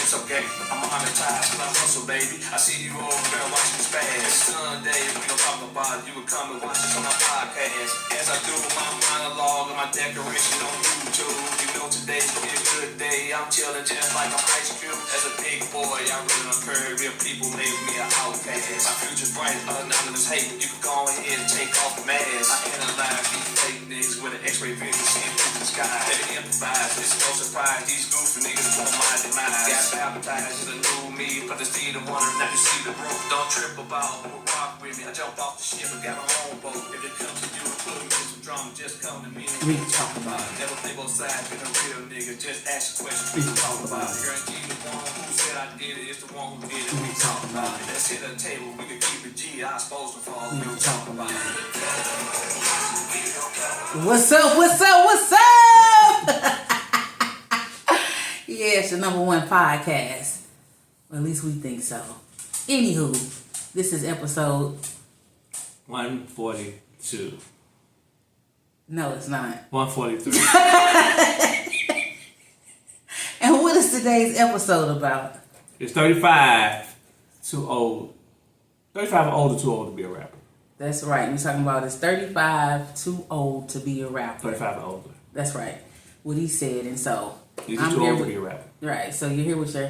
It's okay, I'm monetized when I hustle, baby. I see you over there watching spaz. It's Sunday, we gon' talk about it. You can come and watch this on my podcast. As I do my monologue and my decoration on YouTube. You know today's gonna be a good day. I'm chilling just like I'm Ice Cube. As a big boy, I really don't care if people make me an outcast. My future's bright, anonymous hate. You can go ahead and take off the mask. I analyze these fake niggas with an X-ray vision, seeing through the sky. They can improvise, it's no surprise. These goofy niggas want my demise. Got baptized in the new me, but it's the one now you see the rope. Don't trip about who rock with me. I jumped off the ship and got my own boat. If it comes to you, put me in some drama, just come to me and we can talk about it. Never play both sides, been a real nigga. Just ask your questions, we can talk about it. Guarantee the one who said I did it is the one who did it. We can talk about it. Let's hit a table, we can keep it G. I supposed to fall, we can talk about it. What's up? What's up? What's up? Yeah, it's the #1 podcast. Well, at least we think so. Anywho, this is episode 142. No, it's not. 143. And what is today's episode about? It's 35 too old. 35 or older, too old to be a rapper. That's right. We're talking about it's 35 too old to be a rapper. 35 or older. That's right. What he said, and so He's I'm too here old with, to be a rapper. Right. So you're here with your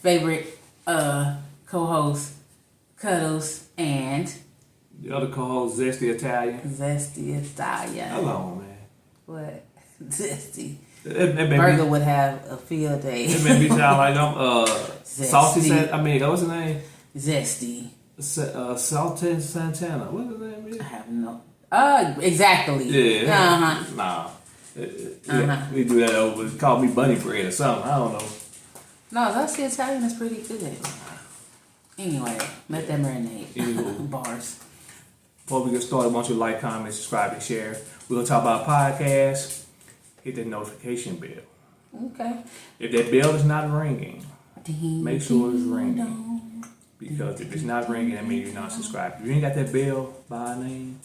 favorite co-host, Cuddles, and The other co-host, Zesty Italian. Zesty Italian. Hello, man. What? Zesty. It Burger would have a field day. It made me sound like I'm Salty. What's his name? Zesty. Salty Santana. What's his name? I have no. Exactly. Yeah. Nah. We do that over. Call me bunny bread or something. I don't know. No, Zesty Italian is pretty good. Anyway, let that marinate. Bars. Before we get started, I want you to like, comment, subscribe, and share. We're going to talk about podcasts. Hit that notification bell. Okay. If that bell is not ringing, make sure it's ringing. Because if it's not ringing, that means you're not subscribed. If you ain't got that bell by name,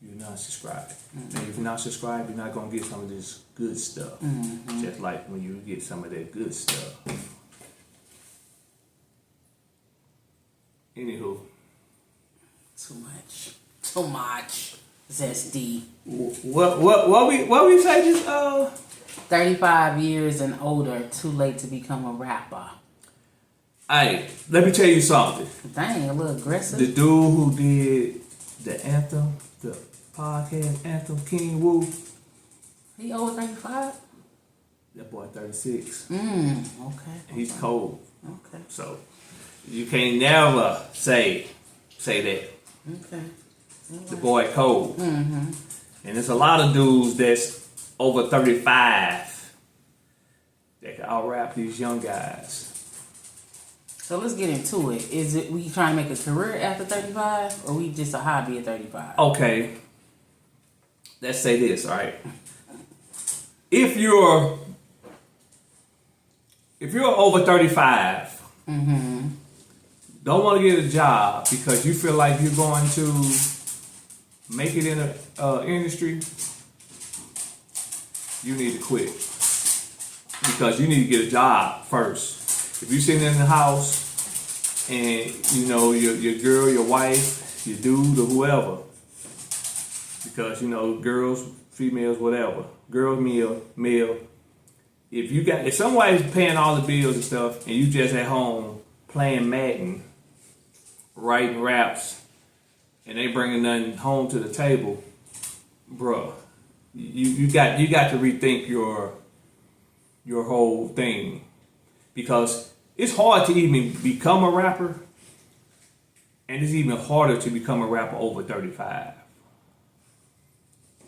you're not subscribed. And if you're not subscribed, you're not going to get some of this good stuff. Just like when you get some of that good stuff. Anywho. Too much. Zesty. What we say just 35 years and older, too late to become a rapper. Hey, let me tell you something. Dang, a little aggressive. The dude who did the anthem, the podcast anthem, King Woo. He over 35? That boy 36. Okay. He's cold. Okay. So you can't never say that. Okay. The boy cold. And there's a lot of dudes that's over 35 that can out-rap these young guys. So let's get into it. Is it we trying to make a career after 35, or we just a hobby at 35? Okay. Let's say this, all right? If you're over 35, don't want to get a job because you feel like you're going to make it in the industry, you need to quit. Because you need to get a job first. If you're sitting in the house and you know your girl, your wife, your dude, or whoever, because you know girls, females, whatever, girls, male. If somebody's paying all the bills and stuff, and you just at home playing Madden, writing raps, and they bringing nothing home to the table, bruh, you got to rethink your whole thing. Because it's hard to even become a rapper, and it's even harder to become a rapper over 35.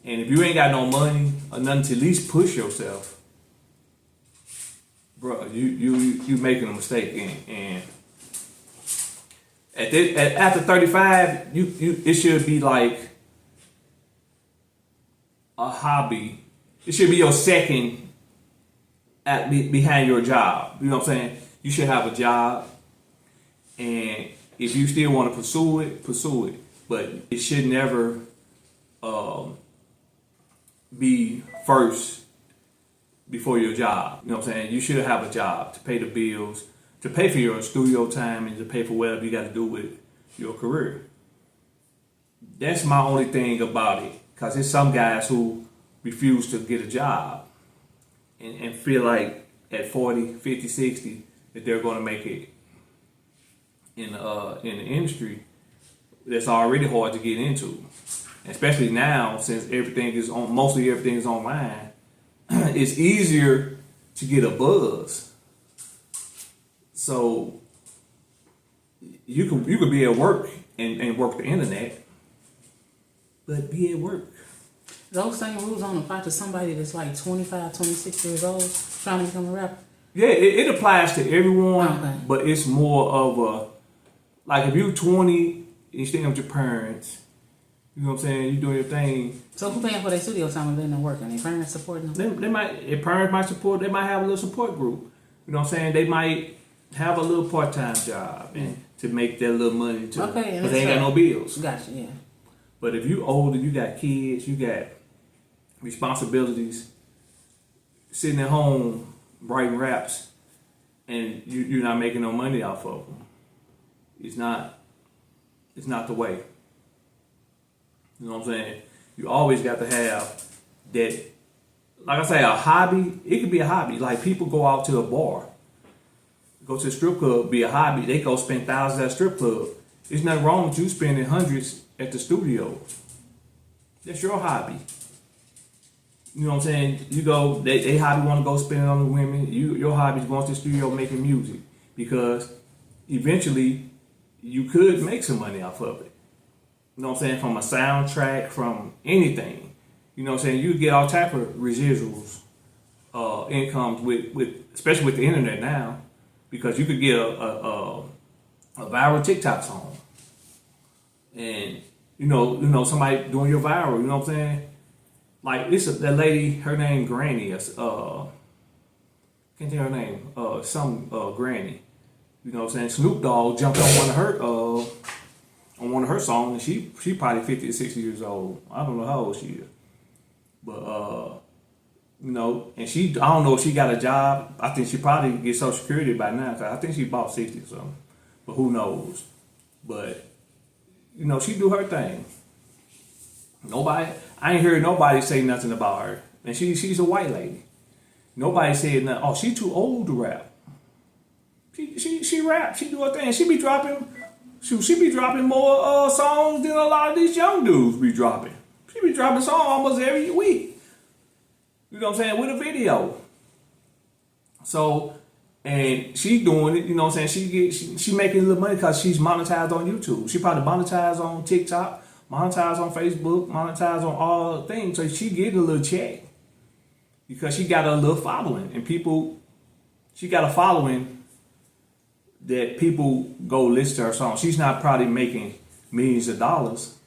And if you ain't got no money or nothing to at least push yourself, bro, you making a mistake. And after 35, it should be like a hobby. It should be your second behind your job. You know what I'm saying? You should have a job, and if you still want to pursue it. But it should never be first before your job. You know what I'm saying? You should have a job to pay the bills, to pay for your studio time, and to pay for whatever you got to do with your career. That's my only thing about it. Because there's some guys who refuse to get a job and feel like at 40, 50, 60 that they're going to make it in the industry that's already hard to get into. Especially now, since everything is on, mostly everything is online, it's easier to get a buzz. So you could be at work and work the internet, but be at work. Those same rules don't apply to somebody that's like 25, 26 years old trying to become a rapper? Yeah, it applies to everyone, Okay. but it's more of a, like if you're 20 and you staying with your parents, you know what I'm saying, you doing your thing. So who paying for their studio time if they're not working? Their parents supporting them? They might, if parents might support, they might have a little support group. You know what I'm saying? They might have a little part-time job and to make that little money too. Okay, Because they ain't got no bills. Gotcha, yeah. But if you older, you got kids, you got responsibilities, sitting at home writing raps, and you're not making no money off of them, it's not the way. You know what I'm saying? You always got to have that, like I say, a hobby. It could be a hobby. Like people go out to a bar, go to a strip club, be a hobby. They go spend thousands at a strip club. There's nothing wrong with you spending hundreds at the studio. That's your hobby. You know what I'm saying? You go, they hobby want to go spend it on the women. Your hobby is going to the studio making music, because eventually you could make some money off of it. You know what I'm saying? From a soundtrack, from anything. You know what I'm saying? You get all type of residuals, incomes with especially with the internet now, because you could get a viral TikTok song, and you know somebody doing your viral. You know what I'm saying? Like that lady, her name Granny. Can't think of her name. Granny. You know what I'm saying? Snoop Dogg jumped on one of her songs, and she probably 50 or 60 years old. I don't know how old she is, but you know, and I don't know if she got a job. I think she probably gets Social Security by now. Cause I think she about 60 or something, but who knows? But you know, she do her thing. I ain't heard nobody say nothing about her, and she's a white lady. Nobody said nothing. Oh, she too old to rap. She rap. She do her thing. She be dropping more songs than a lot of these young dudes be dropping. She be dropping songs almost every week. You know what I'm saying? With a video. So, and she doing it, you know what I'm saying? She making a little money because she's monetized on YouTube. She probably monetized on TikTok, monetized on Facebook, monetized on all things. So she getting a little check because she got a little following, and she got a following that people go listen to her song. She's not probably making millions of dollars,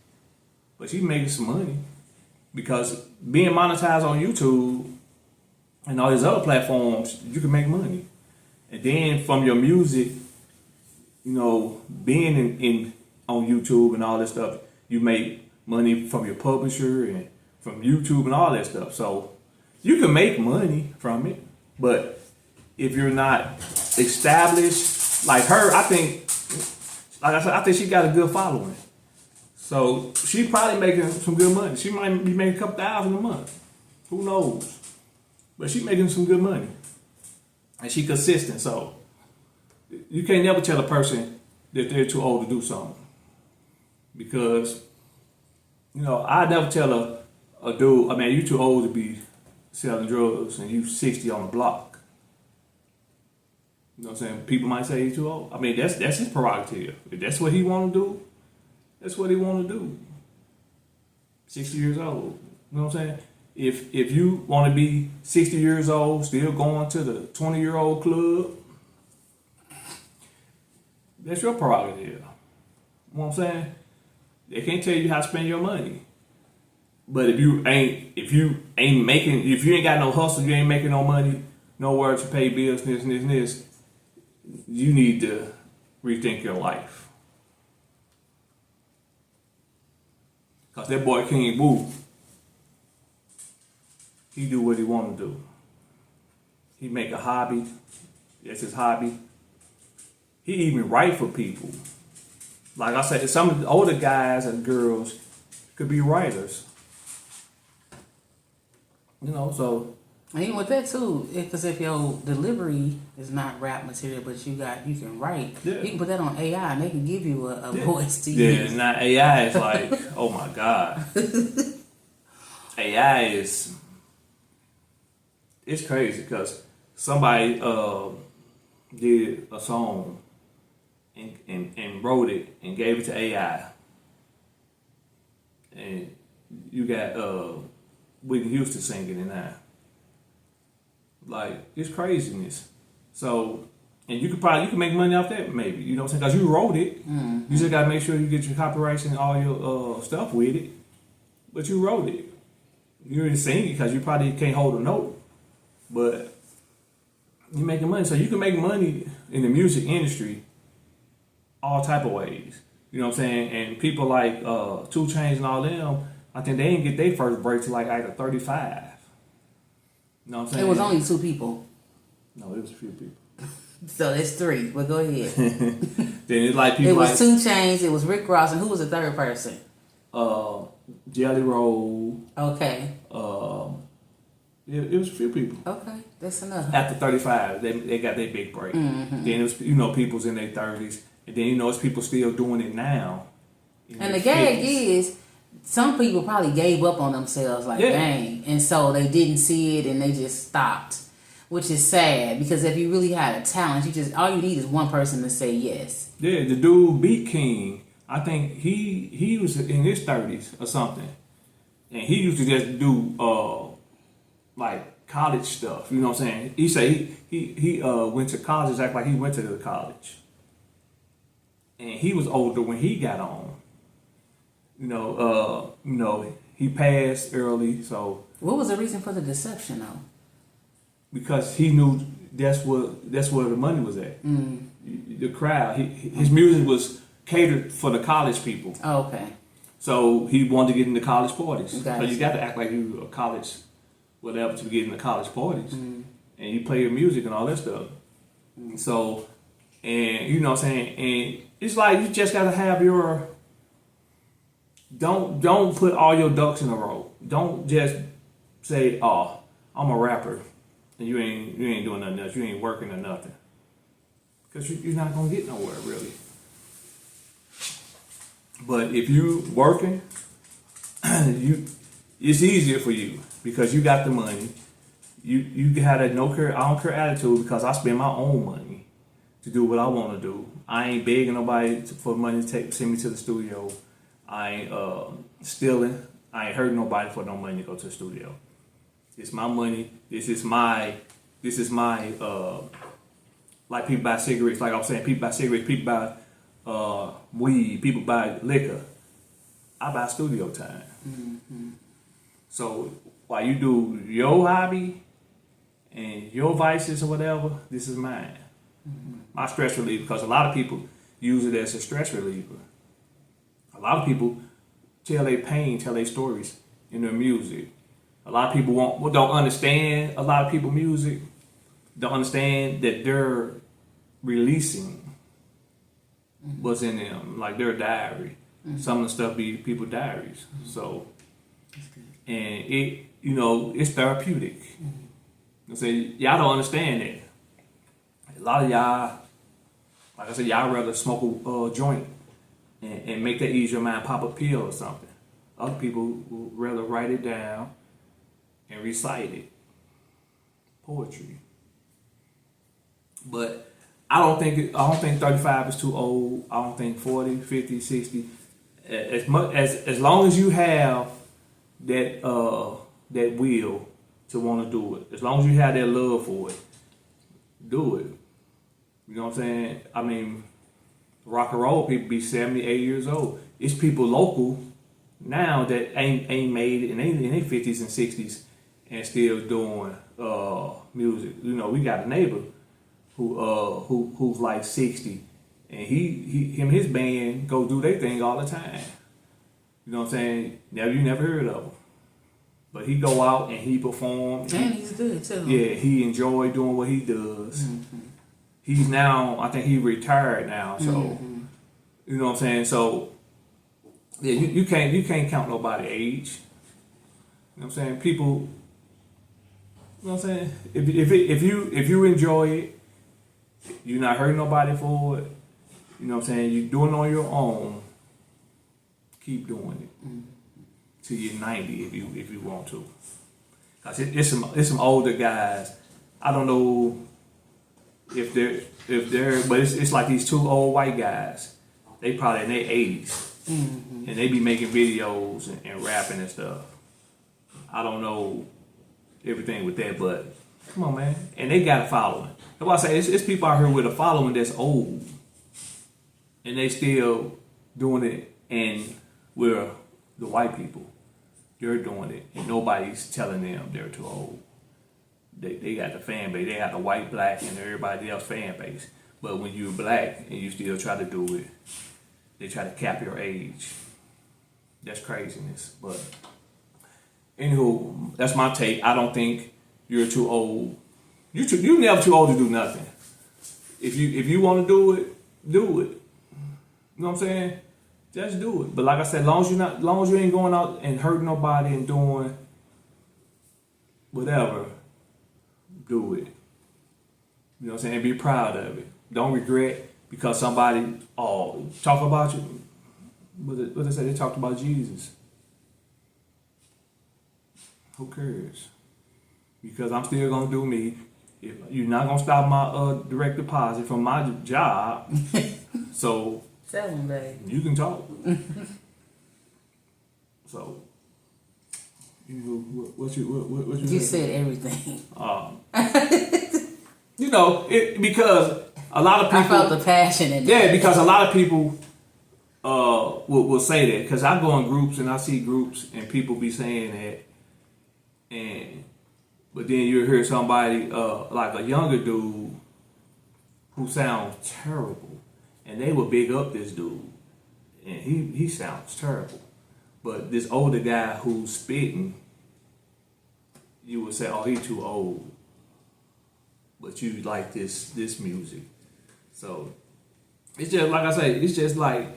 but she's making some money because being monetized on YouTube and all these other platforms, you can make money. And then from your music, you know, being in on YouTube and all that stuff, you make money from your publisher and from YouTube and all that stuff. So you can make money from it, but if you're not established, like her, I think, like I said, I think she got a good following. So she probably making some good money. She might be making a couple thousand a month. Who knows? But she making some good money. And she consistent. So you can't never tell a person that they're too old to do something. Because, you know, I never tell a dude, I mean, you too old to be selling drugs and you 60 on the block. You know what I'm saying? People might say he's too old. I mean, that's his prerogative. If that's what he want to do, that's what he want to do. 60 years old. You know what I'm saying? If you want to be 60 years old, still going to the 20-year-old club, that's your prerogative. You know what I'm saying? They can't tell you how to spend your money. But if you ain't got no hustle, you ain't making no money, nowhere to pay bills, this, you need to rethink your life. Cause that boy King Woo, he do what he want to do. He make a hobby. That's his hobby. He even write for people. Like I said, some of the older guys and girls could be writers. You know, so. And even with that too, because if your delivery is not rap material, but you can write, Yeah. you can put that on AI and they can give you a voice to Yeah, use. now AI is like, oh my God. AI is, it's crazy because somebody did a song and wrote it and gave it to AI. And you got Whitney Houston singing in that. Like, it's craziness. So, and you can make money off that maybe, you know what I'm saying? Because you wrote it. You just got to make sure you get your copyrights and all your stuff with it. But you wrote it. You didn't sing it because you probably can't hold a note. But you're making money. So you can make money in the music industry all type of ways. You know what I'm saying? And people like 2 Chainz and all them, I think they didn't get their first break till like either 35. You know what I'm saying? It was only 2 people. No, it was a few people. So it's 3, but go ahead. Then it's like people It was like 2 Chainz, it was Rick Ross, and who was the third person? Jelly Roll. Okay. It was a few people. Okay, that's enough. After 35, they got their big break. Then it was, people's in their 30s. And then, it's people still doing it now. And the gag is, some people probably gave up on themselves, like, dang. And so they didn't see it and they just stopped. Which is sad, because if you really had a talent, all you need is one person to say yes. Yeah, the dude beat King. I think he was in his 30s or something. And he used to just do like college stuff. You know what I'm saying? He said he went to college, act like he went to the college. And he was older when he got on. He passed early, so. What was the reason for the deception, though? Because he knew that's where the money was at. The crowd. His music was catered for the college people. Oh, okay. So he wanted to get into college parties. Gotcha. So you got to act like you a college, whatever, to get into college parties. And you play your music and all that stuff. So, and you know what I'm saying? And it's like you just got to have your. Don't put all your ducks in a row. Don't just say, "Oh, I'm a rapper." And you ain't doing nothing else. You ain't working or nothing. Because you're not going to get nowhere, really. But if you working, it's easier for you because you got the money. You got a no care, I don't care attitude because I spend my own money to do what I want to do. I ain't begging nobody for money to send me to the studio. I ain't stealing. I ain't hurting nobody for no money to go to the studio. It's my money. This is my like people buy cigarettes, like I was saying, people buy cigarettes, people buy weed, people buy liquor. I buy studio time. So while you do your hobby and your vices or whatever, this is mine. My stress reliever, because a lot of people use it as a stress reliever. A lot of people tell their pain, tell their stories in their music. A lot of people don't understand a lot of people's music, don't understand that they're releasing what's in them, like their diary. Some of the stuff be people's diaries. So, and it's therapeutic. So y'all don't understand that. A lot of y'all, like I said, y'all rather smoke a joint and make that ease your mind, pop a pill or something. Other people would rather write it down and recite it. Poetry. But I don't think 35 is too old. I don't think 40, 50, 60. As long as you have that will to want to do it. As long as you have that love for it, do it. You know what I'm saying? I mean, rock and roll people be 70, 80 years old. It's people local now that ain't made it in their 50s and 60s and still doing music. You know, we got a neighbor who's like 60, and him and his band go do their thing all the time. You know what I'm saying? You never heard of them. But he go out and he perform. And he's good too. Yeah, he enjoy doing what he does. He's now, I think he retired now, so you know what I'm saying. So yeah, you can't count nobody age. You know what I'm saying. People, you know what I'm saying. If you enjoy it, you're not hurting nobody for it. You know what I'm saying. You're doing it on your own. Keep doing it till you're 90 if you want to. Cause it's some older guys. I don't know if they're but it's like these 2 old white guys. They probably in their 80s and they be making videos and rapping and stuff. I don't know everything with that, but come on, man. And they got a following. That's why I say it's people out here with a following that's old, and they still doing it. And we're the white people. They're doing it, and nobody's telling them they're too old. They got the fan base. They got the white, black, and everybody else fan base. But when you're black and you still try to do it, they try to cap your age. That's craziness. But anywho, that's my take. I don't think you're too old. You're never too old to do nothing. If you want to do it, do it. You know what I'm saying? Just do it. But like I said, long as you ain't going out and hurting nobody and doing whatever, do it. You know what I'm saying? Be proud of it. Don't regret because somebody talk about you. What they say? They talked about Jesus. Who cares? Because I'm still gonna do me. If you're not gonna stop my direct deposit from my job, so. Tell him, babe. You can talk. So, what you You said everything. You know, because a lot of people. I felt the passion in that. Yeah, because a lot of people will say that. Because I go in groups and I see groups and people be saying that, but then you hear somebody like a younger dude who sounds terrible. And they would big up this dude, and he sounds terrible. But this older guy who's spitting, you would say, "Oh, he too old." But you like this music, so it's just like I say. It's just like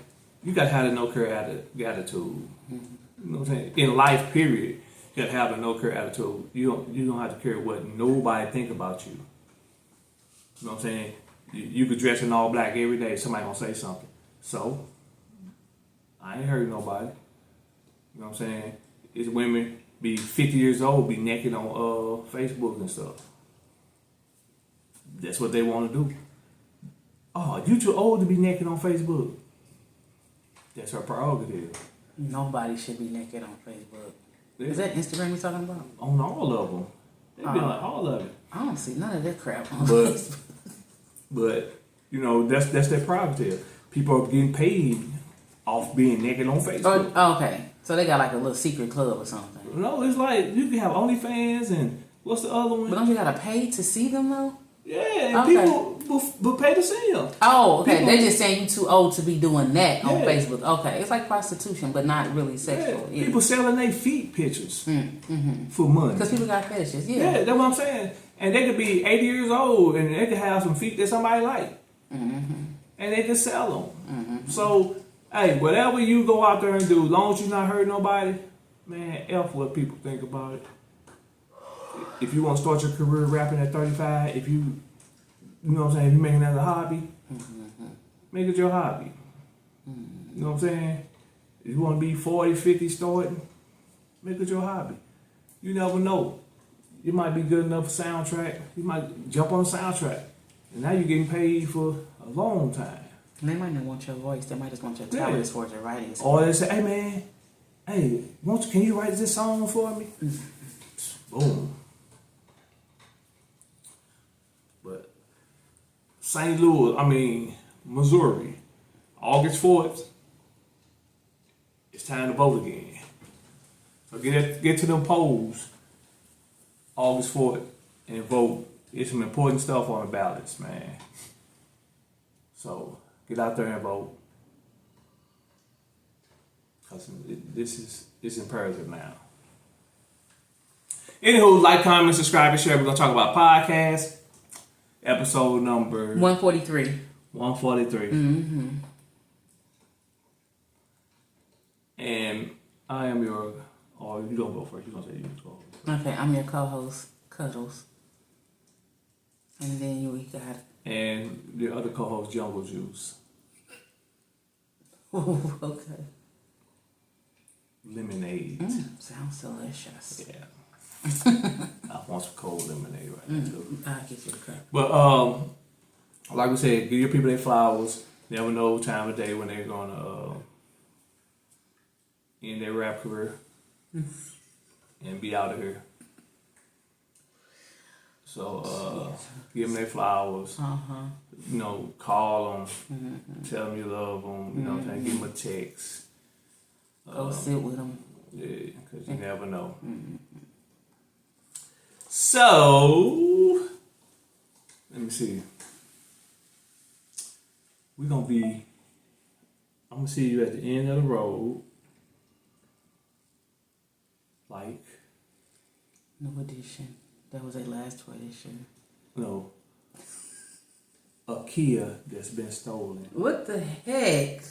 you got to have a no care attitude. You know what I'm saying? In life, period, you got to have a no care attitude. You don't have to care what nobody think about you. You know what I'm saying? You could dress in all black every day. Somebody gonna say something. So, I ain't hurting nobody. You know what I'm saying? It's women be 50 years old, be naked on Facebook and stuff. That's what they want to do. Oh, you too old to be naked on Facebook. That's her prerogative. Nobody should be naked on Facebook. Yeah. Is that Instagram you're talking about? On all of them. They be like all of it. I don't see none of that crap on But Facebook. But you know that's their prerogative. People are getting paid off being naked on Facebook. Oh, okay, so they got like a little secret club or something. No, it's like you can have OnlyFans and what's the other one? But don't you gotta pay to see them though? Yeah, and Okay. people will pay to see them. Oh, okay. People, They're just saying you too old to be doing that on Yeah. Facebook. Okay, it's like prostitution, but not really sexual. Yeah. People selling their feet pictures Mm-hmm. for money. Because people got fetishes. Yeah, that's what I'm saying. And they could be 80 years old and they could have some feet that somebody like. Mm-hmm. And they can sell them. Mm-hmm. So, hey, whatever you go out there and do, as long as you're not hurting nobody, man, F what people think about it. If you want to start your career rapping at 35, if you know what I'm saying, if you're making that a hobby, make it your hobby. You know what I'm saying? If you want to be 40, 50 starting, make it your hobby. You never know. You might be good enough for soundtrack. You might jump on a soundtrack. And now you're getting paid for a long time. And they might not want your voice. They might just want your talent as far as your writing. Or they say, hey man, can you write this song for me? Boom. But Missouri, August 4th, it's time to vote again. So get to them polls August 4th and vote. There's some important stuff on the ballots, man. So get out there and vote. Because it's imperative now. Anywho, like, comment, subscribe, and share. We're gonna talk about podcast. Episode number 143. 143. Mm-hmm. And I am your. Oh, you don't go first. You gonna say you go. Okay, I'm your co-host, Cuddles. And then we got. And the other co-host, Jungle Juice. Ooh, okay. Lemonade. Sounds delicious. Yeah. I want some cold lemonade right now too. I'll get you a cup. But like we said, give your people their flowers. Never know time of day when they're gonna end their rap career and be out of here. So give them their flowers. You know, call them, tell them you love them. You know, give them a text. Go sit with them. Yeah, because you never know. So, let me see. I'm gonna see you at the end of the road. Like. No edition. That was their last edition. No. A Kia that's been stolen. What the heck?